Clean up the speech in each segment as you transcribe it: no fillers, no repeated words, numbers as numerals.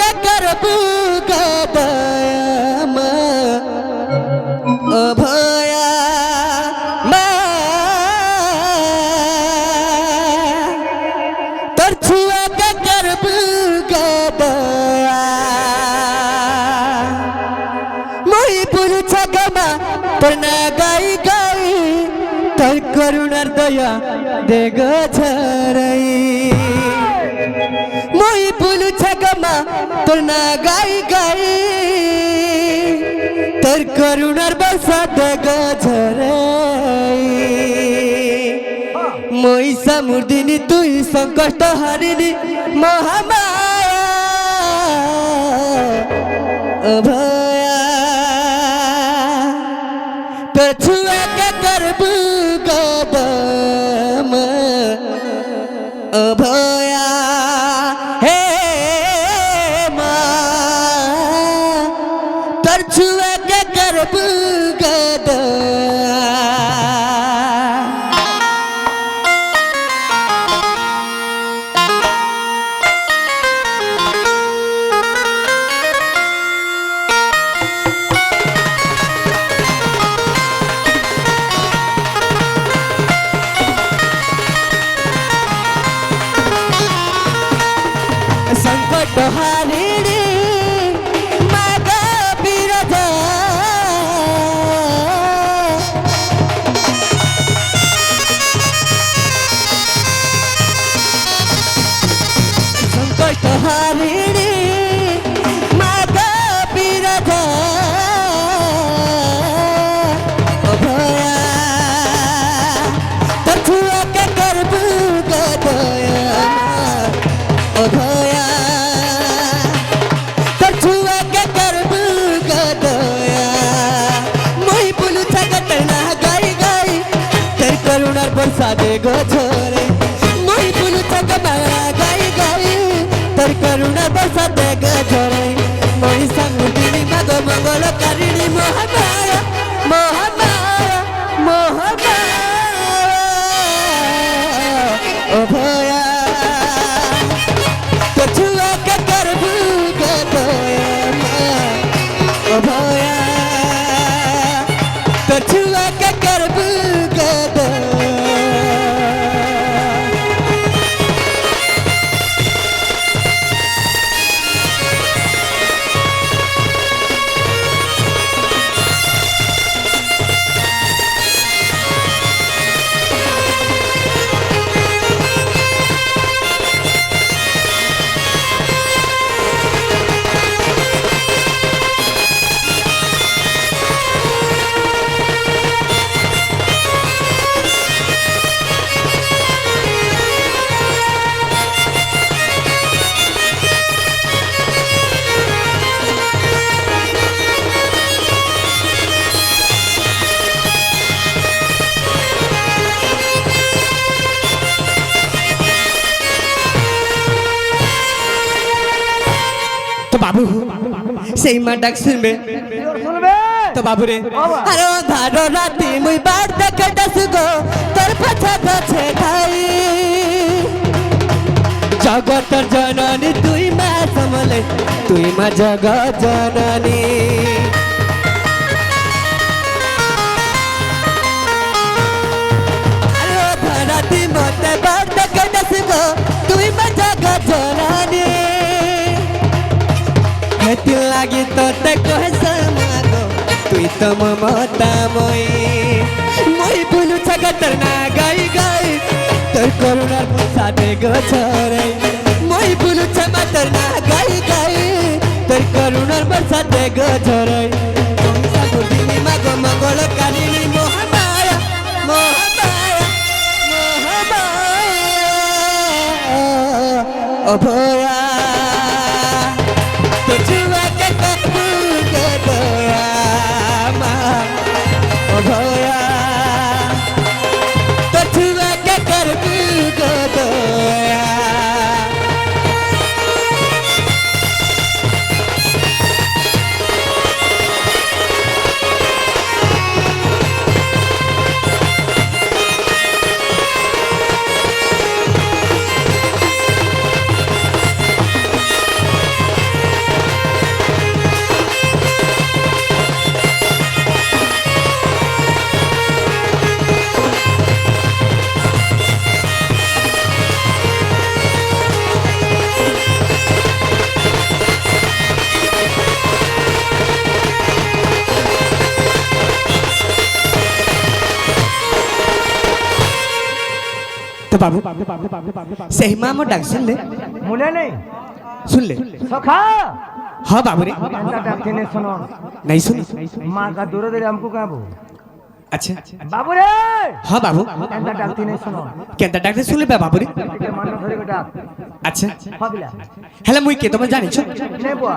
के करबू गदयम अभया तर छुआ के करबू गदया मोई पुरु छगमा पर ना गाई गाई तर करुणार दया देग झरई मोई पुलु छगमा तर ना गाई गाई तर करुणार बसा देग झरई मोई समुर्दिनी तुई संकट हारिनी महामाया अभया कछुआ के करबू गदम अभया हे माँ तर छुआ के करबू गदया संकट हारिणी माग बिरजा संकट हारिणी माग बिरजा अभया तछुआ के करबू गदया अभया बरसा दे गो छोरे मोई पुलु छगमा गाई गाई तर करुणा बरसा दे गो छोरे मोई समुदिनी मग मंगल कारिणी महामाया महामाया महामाया अभया कछुआ के करबू गदया अभया कछुआ के करबू गदया तो बाबू সেই মা ডাক শুনবে তো বাবু রে আরে ধারো রাতি মুই বাড় দেখে ডাসগো তোর পাছা গাছে খাই জগতর জননী তুই মা সমলে তুই মা জগৎ জননী আরে ধারাতি মতে বাড় দেখে ডাসগো তুই মা জগৎ জননী हेती लागी तोते कहे समागो तुई तो ममतामयी मोई पुलु छगतर ना गाई गाई तोर करुणार बरसा दे गो छोरे मोई पुलु छगतर ना गाई गाई तोर करुणार बरसा दे गो छोरे समुदिनी मागो मंगल कारिणी महामाया महामाया महामाया अभया कछुआ के करबू गदया अभया कछुआ के करबू गदया बाबू सही माँ मो डाक सुन ले मुने नहीं सुन ले सखा हाँ बाबू रे एंता डाकते ने सुनो नहीं सुन माँ का दूर दे हमको कहाँ बो अच्छा बाबू रे हाँ बाबू एंता डाकते ने सुनो केंता डाक सुन ले बाबू रे के मन धरे को डाक अच्छा हाँ बिला हेला मुई के तुम जानी छो नहीं बुआ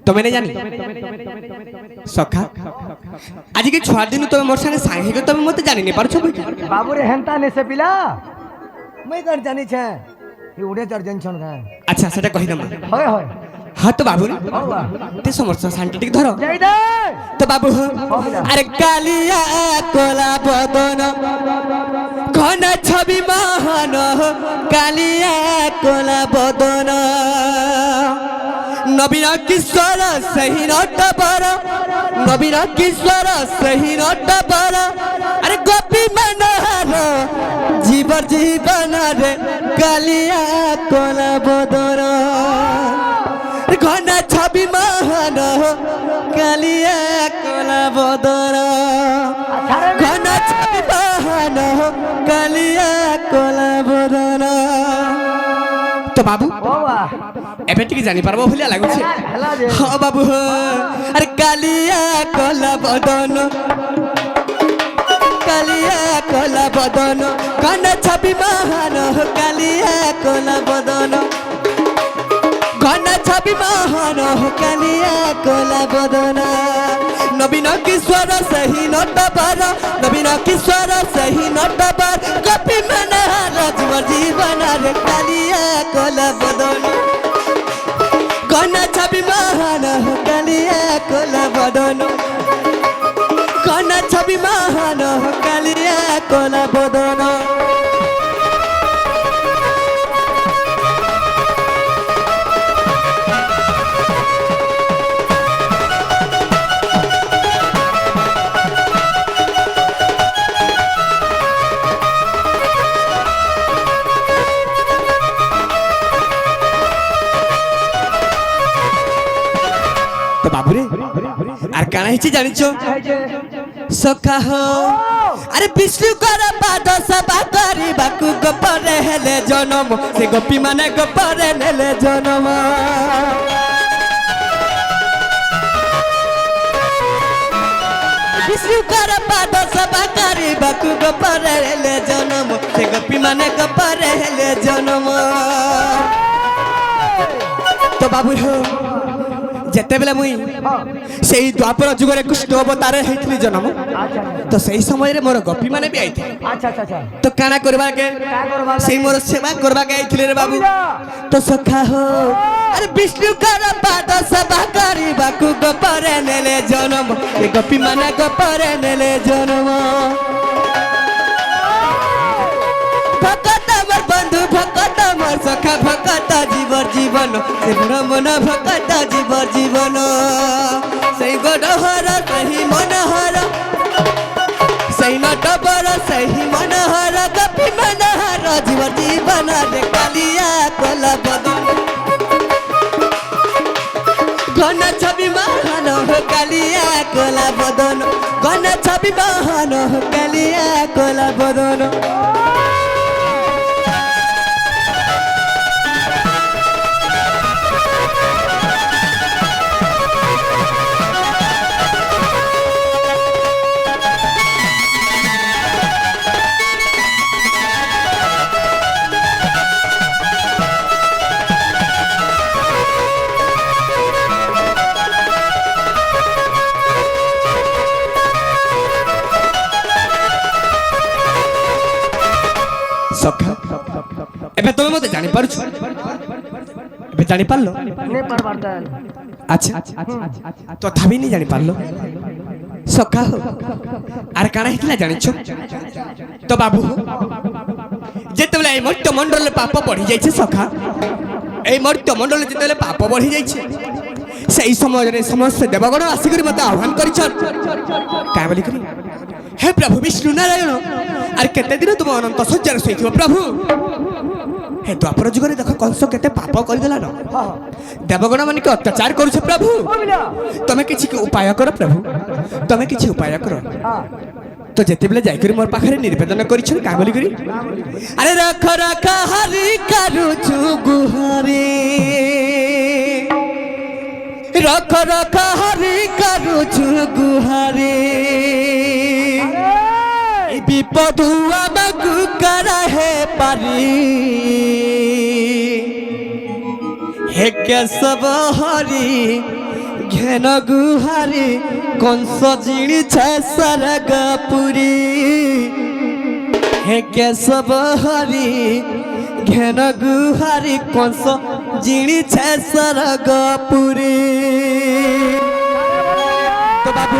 तो मैंने जानी सखा आज के 6 दिन तुम मोर संगे सांगे को तुम मते जानी नहीं पारछो बाबू रे हेंता ने से पिला मैं कर जानी छे ये उड़े चढ़ जन छन का अच्छा सेटा कहि दम होय होय हाँ तो बाबू रे होवा ते समस्या शांति धरो जाई दे तो बाबू अरे कालिया कोला बदन घन छवि महान कालिया कोला बदन नवीन किशोर सही नटबर नवीन किशोर सही नटबर अरे गोपी मनोहर जीवर जीवन रे कालिया कोला बदन घन छवि महान कालिया कोला बदन घन छवि महान कालिया कोला बदन तो बाबू होवा एबे टिके जानि पारबो भलिया लागुछे हला जे हाँ बाबू अरे कालिया कोला बदन कालिया कोला बदन घन छवि महान कालिया कोला बदन घन छवि महान कालिया कोला बदन नवीन किशोर सही नटबर नवीन किशोर सही नटबर गोपी मनोहर जीवन रे कालिया कोला बदन घन छवि महान कालिया कोला बदन घन छवि महान कालिया कोला बदन तो बाबू रे आर काना हिची जानिछो सखा हो अरे विष्णु कर पाद सभा करी बाकु गोपरे हेले जनम से गोपी माने गोपरे नेले जनम विष्णु कर पाद सभा करी बाकु गोपरे हेले जनम से गोपी माने गोपरे हेले जनम तो बाबू हो जेते बेले मुई सेही द्वापर जुगरे कृष्ण अवतार हेतली जन्म तो सही समय रे मोर गोपी माने भी आइथे अच्छा अच्छा अच्छा तो काना करबा के सेही मोर सेवा करबा के आइथिले रे बाबू तो सखा हो अरे विष्णु कर पाद सभा करी बाकु गोपरे नेले जन्म ए गोपी माने गोपरे नेले जन्म भक्त मोर बंधु भक्त मोर सखा भक्त जीवर जीवन से बुढ़ मन भक्त जीवर जीवन सही गडहर सही मनोहर सही नटबर सही मनोहर गोपी मनोहर जीवर जीवन रे कालिया कोला बदन घन छवि महान कालिया कोला बदन घन छवि महान कालिया कोला बदन सखा एबे तुम मते जानि पारुछ एबे जानि पारलो नहीं पर पड़ता अच्छा तथापि नहीं जानि पारलो सखा हो आर काना हितला जानिछो तो बाबू जेतेबेले ए मर्त्य मंडल पाप बढ़ी जाइछे सखा ए मर्त्य मंडल जेतेबेले पाप बढ़ी जाइछे सेही समय रे समस्त देवगण आसी करी मते आह्वान करिछन का बोली करी हे प्रभु विष्णु नारायण अरे केते दिन तुम अनंत सज्जार शोइथिबो प्रभु हे द्वापर जुगरे देख कंस केते पाप कर देला न देवगण माने के अत्याचार करू प्रभु तमे किछि उपाय कर प्रभु तमे किछि उपाय कर তো যেতেবেলে যাইকরি মোর পাখরে নিবেদন করিছন কা বলি করি আরে রাখ রাখ হারি কারুছু গুহারি রাখ রাখ হারি কারুছু গুহারি বিপদ আমাকু করা হে পারি হে কেশব হরি ঘেন গুহারি কংস জিনিছে সরগপুরী হে কেশব হরি ঘেন গুহারি কংস জিনিছে সরগপুরী তো বাবু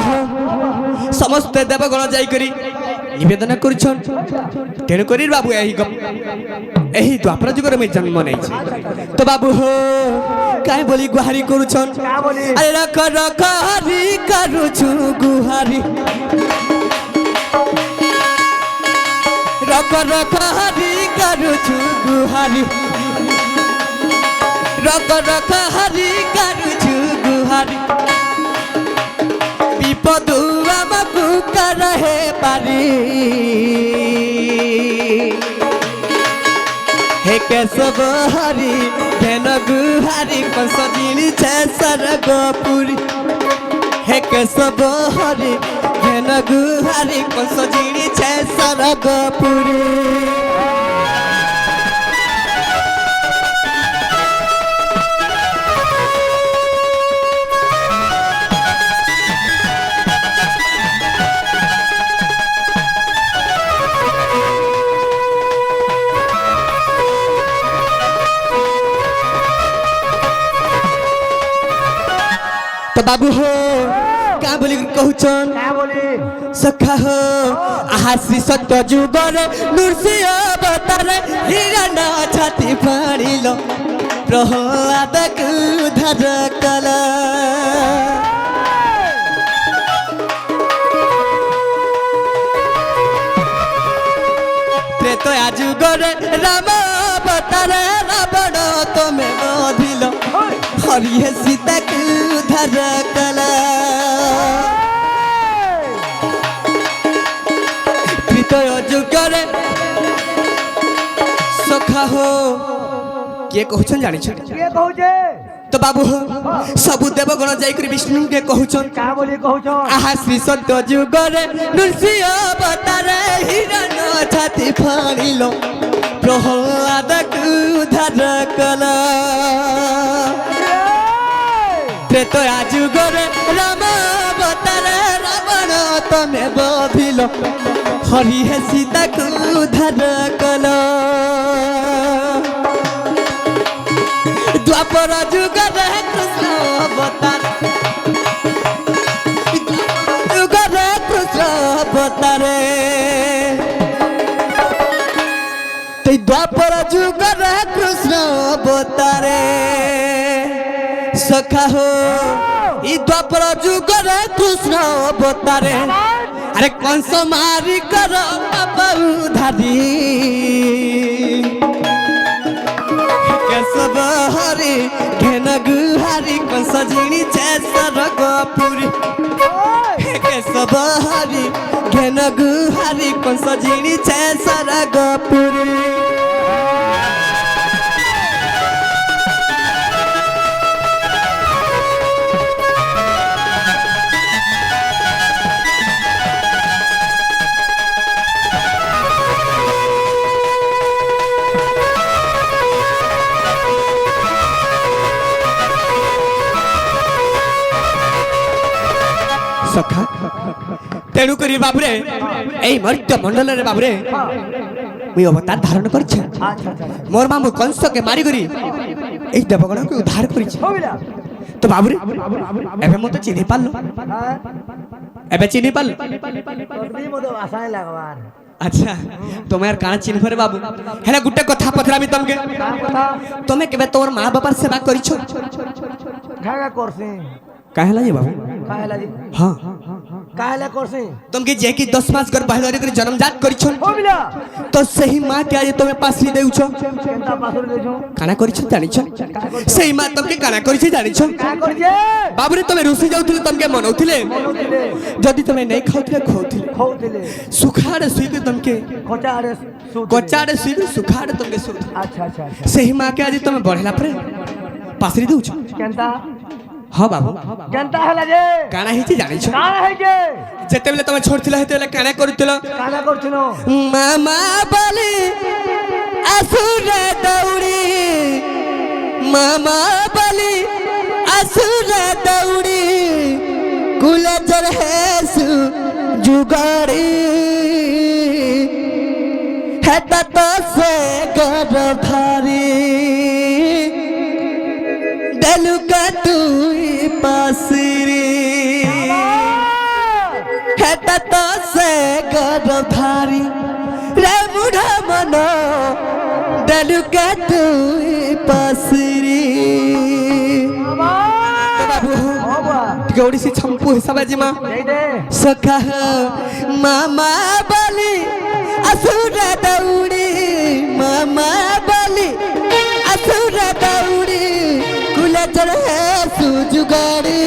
সমস্ত দেবগণ যাই করি নিবেদন করছন তেণু করি বাবু এই দ্বাপর যুগরে মুই জন্ম নেইছি তো বাবু হো কাই বলি গুহারি করছন আরে রাখ রাখ হারি কারুছু গুহারি রাখ রাখ হারি কারুছু গুহারি রাখ রাখ হারি কারুছু গুহারি বিপদ আমাকু করহে পারি হে কেশব হরি ঘেন গুহারি কংস জিনিছে সরগপুরী হে কেশব হরি ঘেন গুহারি কংস জিনিছে সরগপুরী तो बाबू हो क्या बोली कहूचन सखा हो आहासी सत्य जुगर नृसिंह अवतार हिरण छाती फाड़िल प्रहलाद को उद्धार कला त्रेतया जुगर राम अवतार रावण तमे बधिल हरिये सीता को उद्धार कला त्रेतय जुगरे सखा हो किए कहछन जानि छ के कहूचे तो बाबू हो सबु देवगण जाइकरी विष्णु के कहछन का बोली कहूछन आहा श्री सत्य जुगरे नृसिंह अवतार हिरण छाती फाड़िल प्रहलाद को उद्धार कला त्रेतया जुगरे राम अवतार रावण तमे बधिल हरि हे सीता को उद्धार कला द्वापर जुगरे कृष्ण अवतार जुगरे कृष्ण अवतार द्वापर जुगरे कृष्ण अवतार सखा हो ई द्वापर जुगरे कृष्ण अवतार अरे कंस मारी कर उधारी केशव हरि घेन गुहारी कंस जिनिछे सरगपुरी केशव हरि घेन गुहारी कंस जिनिछे सरगपुरी सखा तेणु करी बाबरे एई मर्त्य मंडल रे बाबरे मुई अवतार धारण करछे मोर मामू कंस के मारी करी एई देवगण के उद्धार करिछे तो बाबरे एबे मते चिन्हि पालो एबे चिन्हि पालो तोरबी मतो आसाय लागवार अच्छा तुम यार काना चिन्ह रे बाबू हेला गुटे कथा पथरामी तमके तमे केबे तोर मां बापार सेवा करिछो घागा करसी काहेला जे बाबू काहेला जी हां काहेला करसी तुमके जे की 10 मास गर्भ बाहर कर जन्मजात करिछन हो बिला तो सही मां के आज तुमे पासरी देउछ केनता पासर देछो काना करिछ जानिछ सही मां तुमके काना करिछ जानिछ का करजे बाबूरे तुमे रुसी जाउथिले तुमके मनौथिले मनोतिले जदि तुमे नै खाउथिले खोथिले खौतिले सुखाड़े सुई तुमके कोचाड़े सु कोचाड़े सुई सुखाड़े तुमके सुध अच्छा अच्छा अच्छा सही मां के आज तुमे बढ़ला परे पासरी देउछ केनता हां बाबू केनता हला जे काना हिची जानिछ काना है जे जेते बेले तुमे छोड़थिला हेते बेले काना करिथिलो काना करछनो मामा बली असुर दौड़ी मामा बली असुर दौड़ी कुलचर है जुगाड़ी है तो से गर्भारी दलु का तू पासरी है तो से गर्भारी रे मुढ़ा मनो दलु का तू पासरी बाबू बाबा गौड़ी से छंपू हिसाबाजी माँ दे दे सखा मामा बली असुर दौड़ी मामा बली असुर दौड़ी कुलचर है सुजुगाड़ी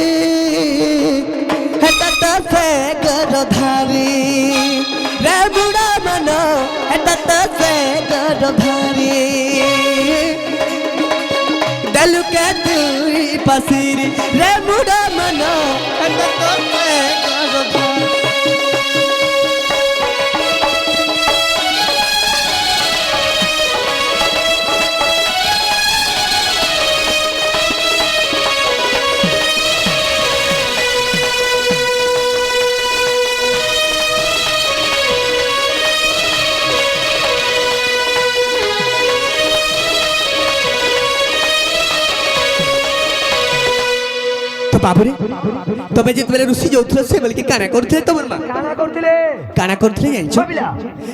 है तो से गर्भारी रे बुढ़ा मनो है तो से गर्भारी दलु के तुई पसीरी रे मुड़ा मनो है तो से गर्भारी तो बाबूरे तबे जेतबेले रुसी जाउथले से बलके काना करथले तमर मां काना करथिले काना करथले जानछो बिला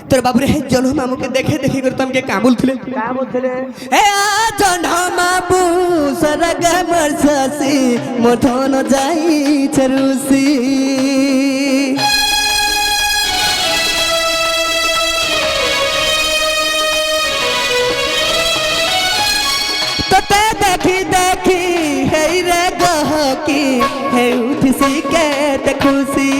तोर बाबूरे हे जन्म मामू के देखे देखे कर तमके का बोलथले का बोलथिले ए आ जन्म मामू सरग मरससी मथन जाई चरुसी तते देखी देखी हे रे गहकी हे उठसी के ते खुशी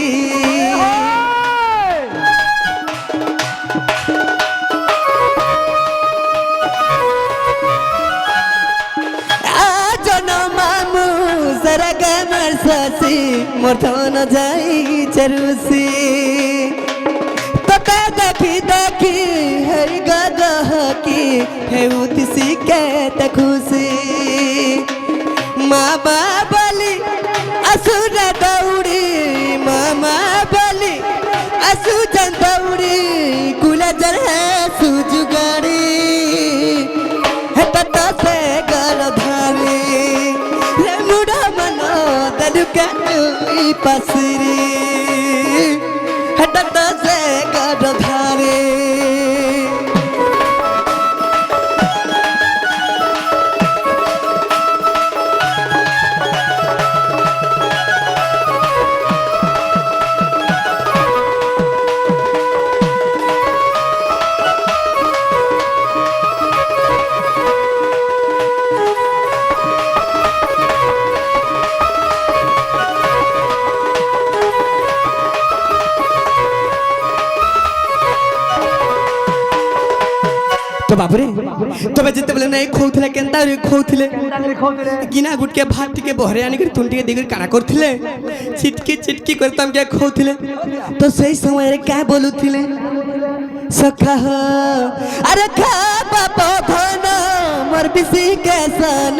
आज न मामू सरग मरससी मथन जाई चरुसी तते देखी देखी हे गहकी हे उठसी के ते खुशी मामा बली असुर दौड़ी मामा बली असुर दौड़ी कुलचर है सुजुगाड़ी है तो से गर्भारी रे मुड़ा मनो दलु के तुई पसरी है तो से गर्भारी तो बाबरे तबे जेते बेले नै खोउथले केनता रे खोउथले केनता रे खौतिले गिना गुट के भात के बहरे आनी कर तुंटी के दिगर काना करथिले चिटकी चिटकी करतम के खोउथले तो सही समय रे का बोलुथिले सखा हो अरे खा बापा धन मर बिसी के सन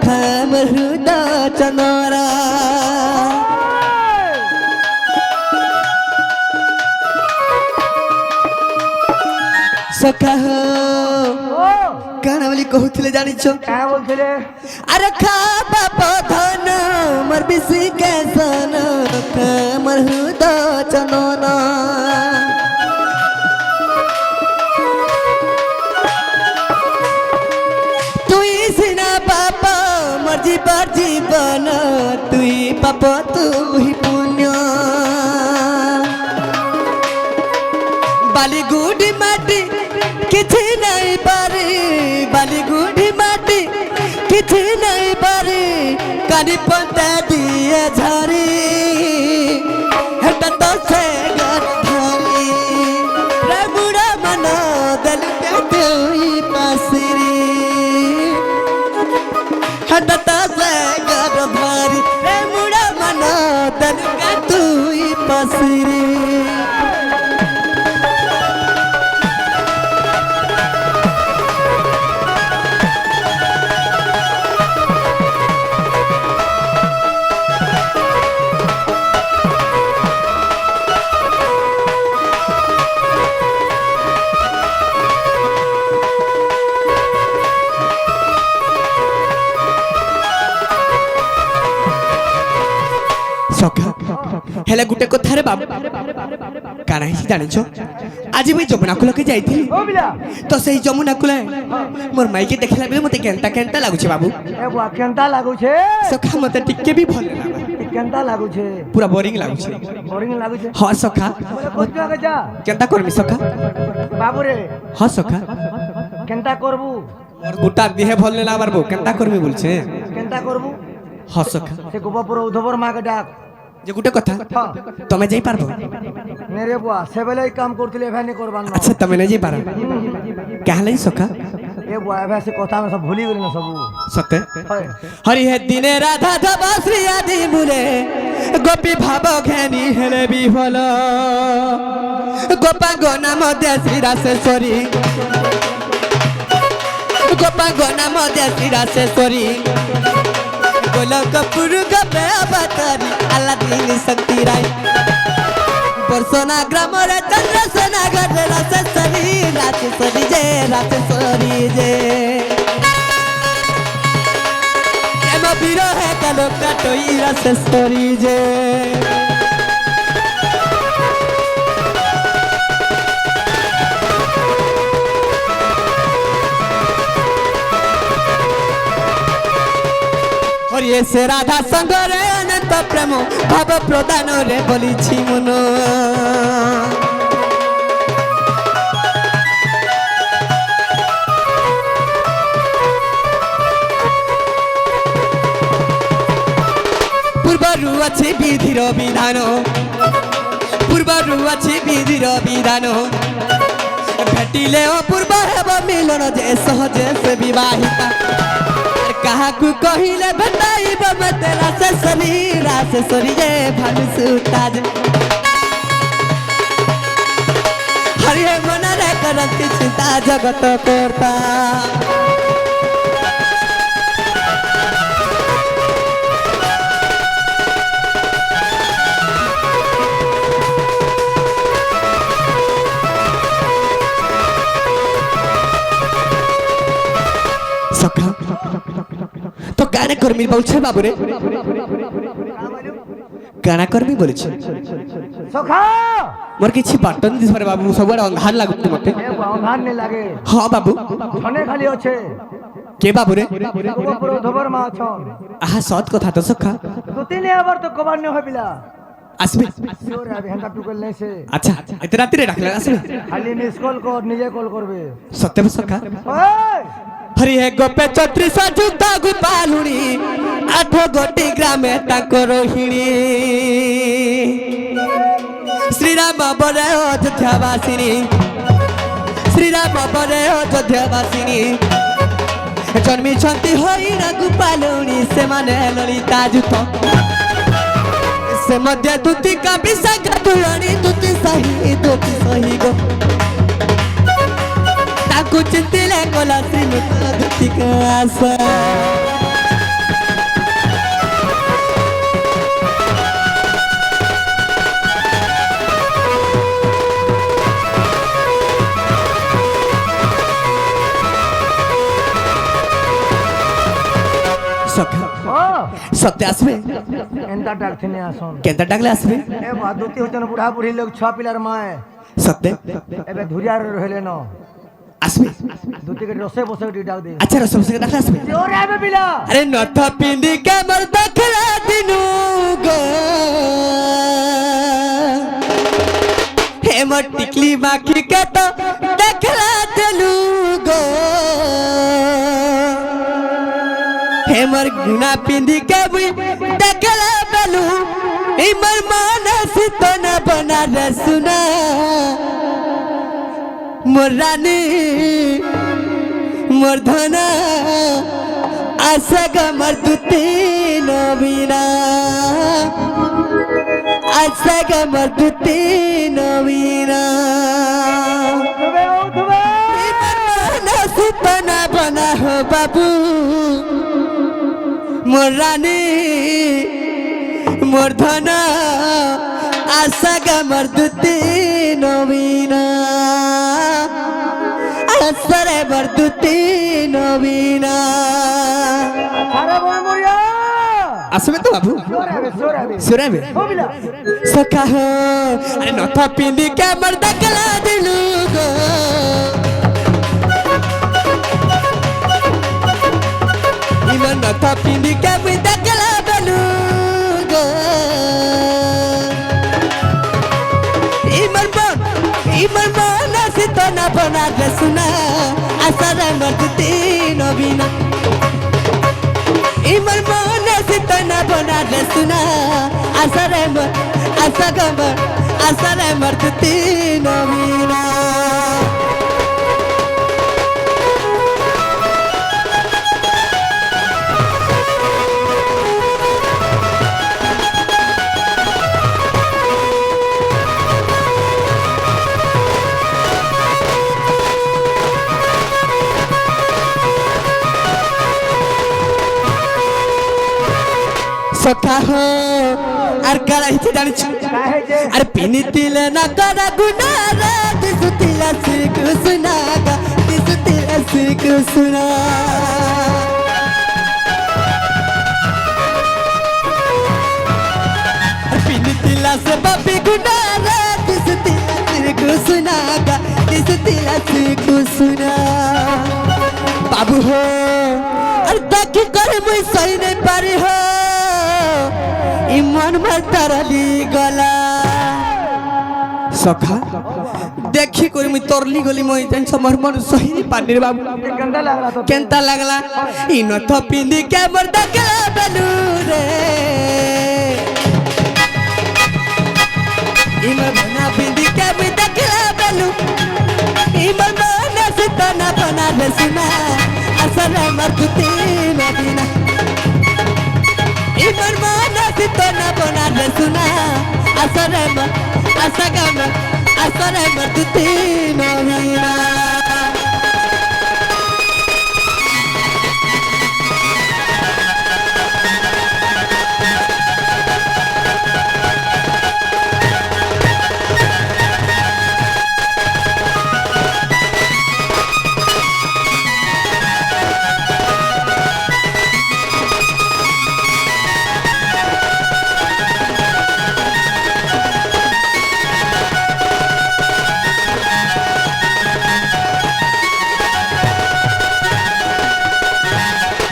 खा मरुदा चनरा सखा हो ओ काना वाली कहूथिले जानिछो का बोलथिले अरे खा बापा धन मर बिसी के सन खा मरुदा चनरा जीवन तुई पाप तू ही पुण्य पानी पंता दिए झरी हेटा तो से गठरी रे बुढ़ा मनो दल के तुई पासरी हेटा तो से गठरी रे बुढ़ा मनो दल के तुई पासरी सखा हेले गुटे कथा रे बाबू काना ही जानिछो आज मैं जमुना कूल के जाइथि ओ बिला तो सही जमुना कूल मोर माई के देखला बेले मते केंता केंता लागु छे बाबू ए बुआ केंता लागू छे सखा मते टिके भी भल केंता लागू छे पूरा बोरिंग लागु छे बोरिंग लागू छे हां सखा कोच्चा के जा केंता करमी सखा बाबू रे हां सखा केंता करबू मोर गुटा देहे भल ने लाबार बो केंता करमी बोलछे केंता करबू हां सखा से गोपापुर उधवर मां के डाक जे गुटे कथा हां तमे जाई पारबो नेरे बुआ से बेले काम करतिले एभा नहीं करबान न अच्छा तमे नै जाई पार कहले सखा ए बुआ एभा से कथा में सब भूली गेली न सब सत्य हाय हरि हे दिने राधा धबा श्री आदि मुरे गोपी भाव घेनी हेले बिफल गोपांग नाम दे श्री रासेश्वरी गोपांग नाम दे श्री रासेश्वरी गोलकपुर गपे अवतारी आलादीन शक्ति राय परसोना ग्राम रे चंद्रसेना गढ़ रासेश्वरी रासेश्वरी जे एम बीरो है कलो कटोई रासेश्वरी जे और ये से राधा संग रे अनंत प्रेम भाव प्रदान रे बोली छी मन पूर्वरु अछि विधिर विधान पूर्वरु अछि विधिर विधान भेटिले अपूर्व हेब मिलन जे सहजे से विवाहिता कहा को कहिले बताइब मते रासेश्वरी जे भानु सुताज हरि मन रे करंती चिंता जगत करता सखा तो गाना कर्मी बोलछे बाबू रे गाना कर्मी बोलछे सखा मोर किछि बटन दिस रे बाबू सबड़ अंधार लागत मते ए अंधार ने लागे हां बाबू छने खाली अछे के बाबू रे गोपापुर उधवर मां छन आहा सत कथा तो सखा दो तीन आवर तो कबार ने होबिला आसबे जोर अभी हंडा टुकल नहीं से अच्छा एते राती रे रखले आसबे खाली मिस कॉल कर निजे कॉल करबे सत्य सखा ओए हरि हे गोपे 34 जुता गोपालुनी 8 गोटी ग्रामे ताको रोहिणी श्री राम बरे अयोध्यावासिनी श्री राम बरे अयोध्यावासिनी जन्मी छंती होई ना गोपालुनी से माने ललिता जुत से मध्य दुति का विशाखा तुलनी दुति सही गो ताकू चिंतिले कोला श्रीमती दुति का आशा सत्य आसबे एंता डाकथिने आसन केंता डाकले आसबे ए बादुती होतन बुढ़ा बुढ़ी लोग छ पिलर माए सत्य एबे धुरिया रहले न आसबे दुती के रसे बसे डी डाक दे अच्छा रसम से डाकले आसबे जोर आबे बिला अरे नथ पिंडी के मर दखला दिनु गो हे मर टिकली माखी के तो दखला दिनु गो हे मर गुना पिंडी पिंदी के मुई देखला बेलू इमर मानस तो न बना रसुना मोर रानी मोर धना आशा गमर दुती नवीना आशा गमर दुती नवीना सुपना बना हो बाबू मोर रानी मोर धना आशा गमर दुती नवीना आशा रे मर दुती नवीना अरे बोल मोरिया আসবে তো বাবু সুরাবে সখা হো আরে নথা পিন্দি কে মর দকলা দিলু গো ইমন নথা পিন্দি কে মুই দকলা বেলু গো ইমন মন সিত না বনা রসুনা আসারে মরতি নবীনা इमर मन सितना बना रसुना आसरे मरती नवीना सखा हो आर करा हिते जानि छु अरे पिनी तिल ना करा गुनारा तिसु तिल सिक सुनागा तिसु तिल सिक सुना पिनी तिल से बाबी गुनारा तिसु तिल सिक सुनागा तिसु तिल सिक सुना बाबू हो अरे देखी कर मुई सही नहीं पारी हो इमन में तरली गला सखा देखी कोई मुई तरली गली मोई जन समर मन सही पानी बाबू गंदा लागला तो केंता लागला इन तो पिंदी के मर्द गला बेलू रे इमन बना पिंदी के मर्द गला बेलू इमन बना सितना बना रसुना असर मरती नदीना इमन बना सितना बना रसुना असर मरती नदीना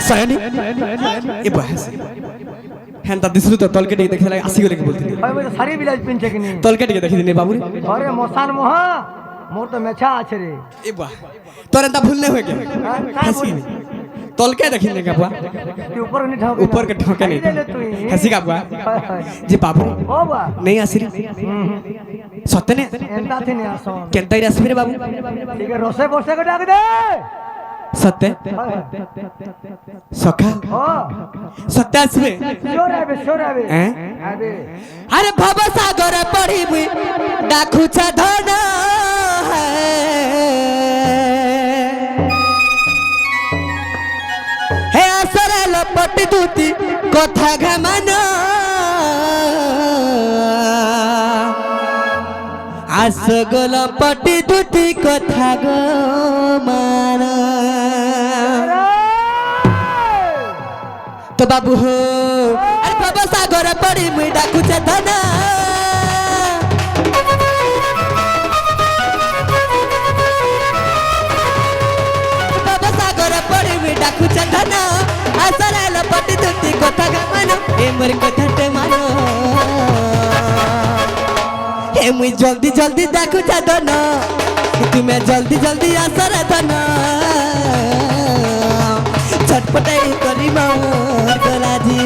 सायनी ए बहस हेंता दिसलु तो तलके टिके देखे लागे आसी गले के बोलती भाई मैं तो सारी बिलाज पिनछे कि नहीं तलके टिके देखि दिने बाबू रे अरे मोसान मोहा मोर तो मेछा आछे रे ए बा तोरे ता भूल नहीं होय के हंसी तलके देखि ने का बुआ तू ऊपर नहीं ठाके ऊपर के ठोके नहीं हंसी का बुआ जी बाबू ओ बा नहीं आसी रे सत्य ने एंता थे ने आसो केंता रे आसी रे बाबू ठीक है रोसे बोसे को डाक दे सत्य सखा ओ सत्य आसबे शोर आबे हैं आबे अरे भव सागर पड़ी मुई डाकू छ धन हे असर लपटी दूती कथा घमान आस गोल पटी दूती कथा गमान तो बाबू हो अरे बाबा सागर पड़ी मुई डाकू छ धन बाबा सागर पड़ी मुई डाकू छ धन आसर लपटी दूती कथा गमान ए मोर कथा ते मानो ए मुई जल्दी जल्दी डाकू छ धन तुम्हें जल्दी जल्दी आसर धन छटपटाई करी मोर गला जी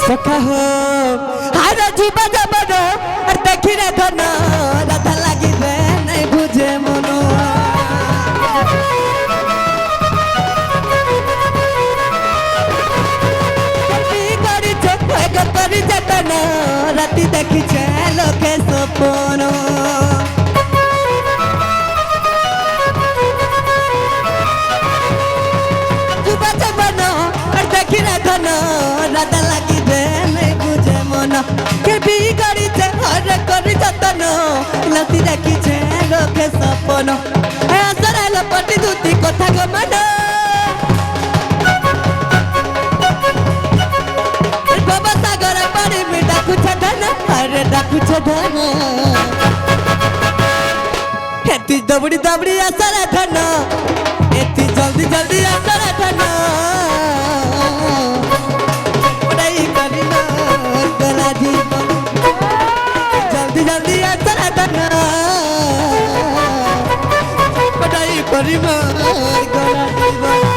সখা হো হারা যুবা যাবন আর দেখি রে ধন রাধা লাগিবে নাই বুঝে মন করিছে করি যতন রাতি দেখিছে লোকে সপন যুবা যাবন আর দেখি রে ধন রাধা লাগিবে নাই বুঝে মন কেবি করিছে হরে করি যতন রাতি দেখিছে লোকে সপন আসরে লপটি দুতি কথা গমন বাবা সাগর পাড়ি মে ডাকুছে ধন আরে ডাকুছে ধন এতি দবড়ি দবড়ি আসরে ধন এতি জলদি জলদি আসরে ধন ওড়াই করি না গলা জীবন জলদি জলদি আসরে ধন ওড়াই করি না গলা জীবন